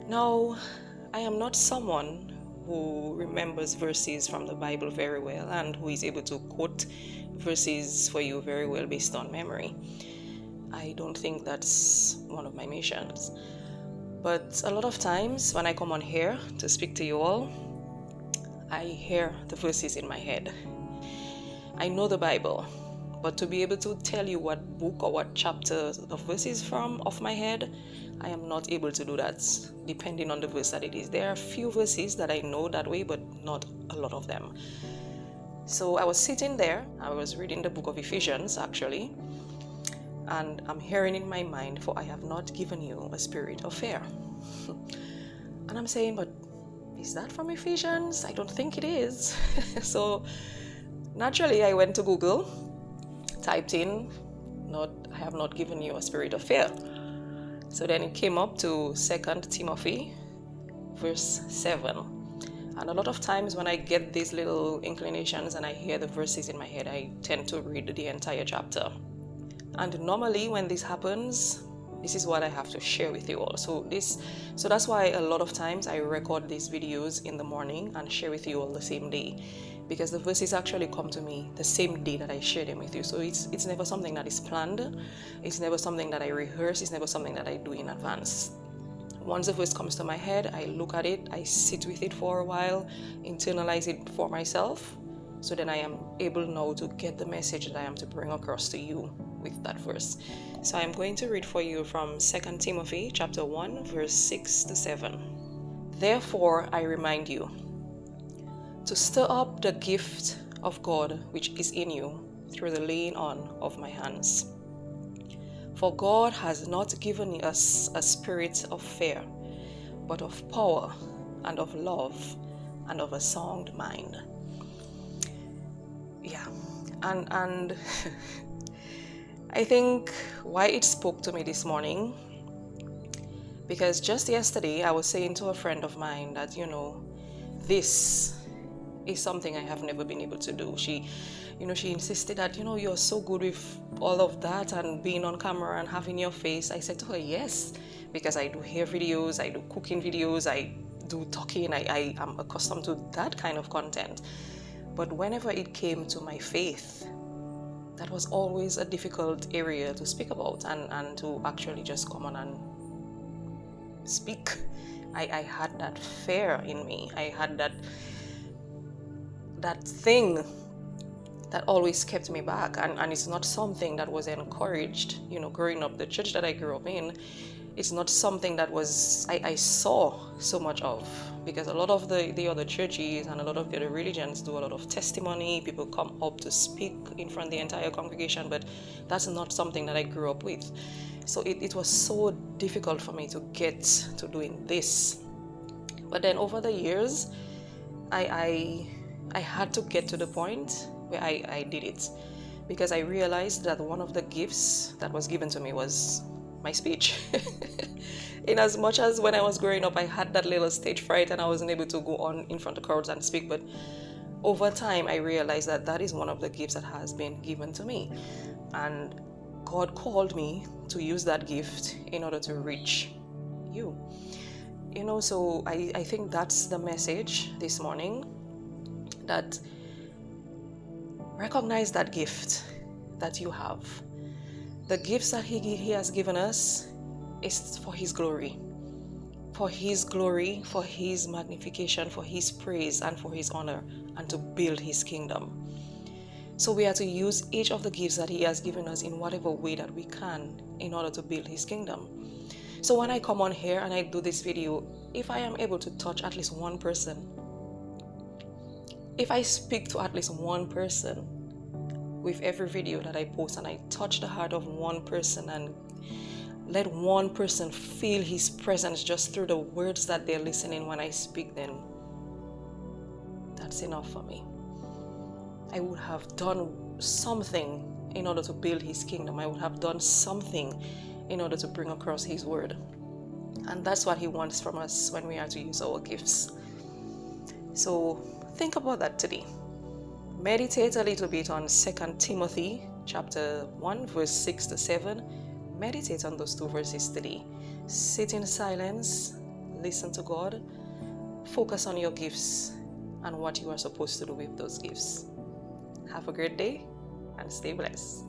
Now, I am not someone who remembers verses from the Bible very well and who is able to quote verses for you very well based on memory. I don't think that's one of my missions. But a lot of times when I come on here to speak to you all, I hear the verses in my head. I know the Bible, but to be able to tell you what book or what chapter the verse is from off my head, I am not able to do that, depending on the verse that it is. There are a few verses that I know that way, but not a lot of them. So I was sitting there, I was reading the book of Ephesians actually, and I'm hearing in my mind, for I have not given you a spirit of fear. And I'm saying, but is that from Ephesians? I don't think it is. So naturally, I went to Google, typed in, I have not given you a spirit of fear. So then it came up to 2 Timothy, verse 7. And a lot of times when I get these little inclinations and I hear the verses in my head, I tend to read the entire chapter. And normally when this happens, this is what I have to share with you all. So that's why a lot of times I record these videos in the morning and share with you all the same day, because the verses actually come to me the same day that I share them with you. So it's never something that is planned. It's never something that I rehearse. It's never something that I do in advance. Once the verse comes to my head, I look at it, I sit with it for a while, internalize it for myself, so then I am able now to get the message that I am to bring across to you with that verse. So I am going to read for you from 2 Timothy chapter 1, verse 6 to 7. Therefore I remind you to stir up the gift of God which is in you through the laying on of my hands. For God has not given us a spirit of fear, but of power and of love and of a sound mind. Yeah, and I think why it spoke to me this morning, because just yesterday I was saying to a friend of mine that, this is something I have never been able to do. She insisted that, you're so good with all of that and being on camera and having your face. I said to her, yes, because I do hair videos, I do cooking videos, I do talking, I am accustomed to that kind of content. But whenever it came to my faith, that was always a difficult area to speak about and to actually just come on and speak. I had that fear in me. I had that thing that always kept me back, and it's not something that was encouraged. Growing up, the church that I grew up in, it's not something that I saw so much of, because a lot of the other churches and a lot of the other religions do a lot of testimony. People come up to speak in front of the entire congregation, but that's not something that I grew up with. So it was so difficult for me to get to doing this. But then over the years, I had to get to the point where I did it, because I realized that one of the gifts that was given to me was my speech. In as much as when I was growing up, I had that little stage fright and I wasn't able to go on in front of crowds and speak, but over time I realized that that is one of the gifts that has been given to me, and God called me to use that gift in order to reach you. So I think that's the message this morning, that recognize that gift that you have. The gifts that he has given us is for his glory, for his magnification, for his praise, and for his honor, and to build his kingdom. So we are to use each of the gifts that he has given us in whatever way that we can in order to build his kingdom. So when I come on here and I do this video, if I am able to touch at least one person, if I speak to at least one person with every video that I post, and I touch the heart of one person and let one person feel his presence just through the words that they're listening when I speak, then that's enough for me. I would have done something in order to build his kingdom. I would have done something in order to bring across his word. And that's what he wants from us when we are to use our gifts. So think about that today. Meditate a little bit on 2 Timothy chapter 1, verse 6 to 7. Meditate on those two verses today. Sit in silence, listen to God, focus on your gifts and what you are supposed to do with those gifts. Have a great day and stay blessed.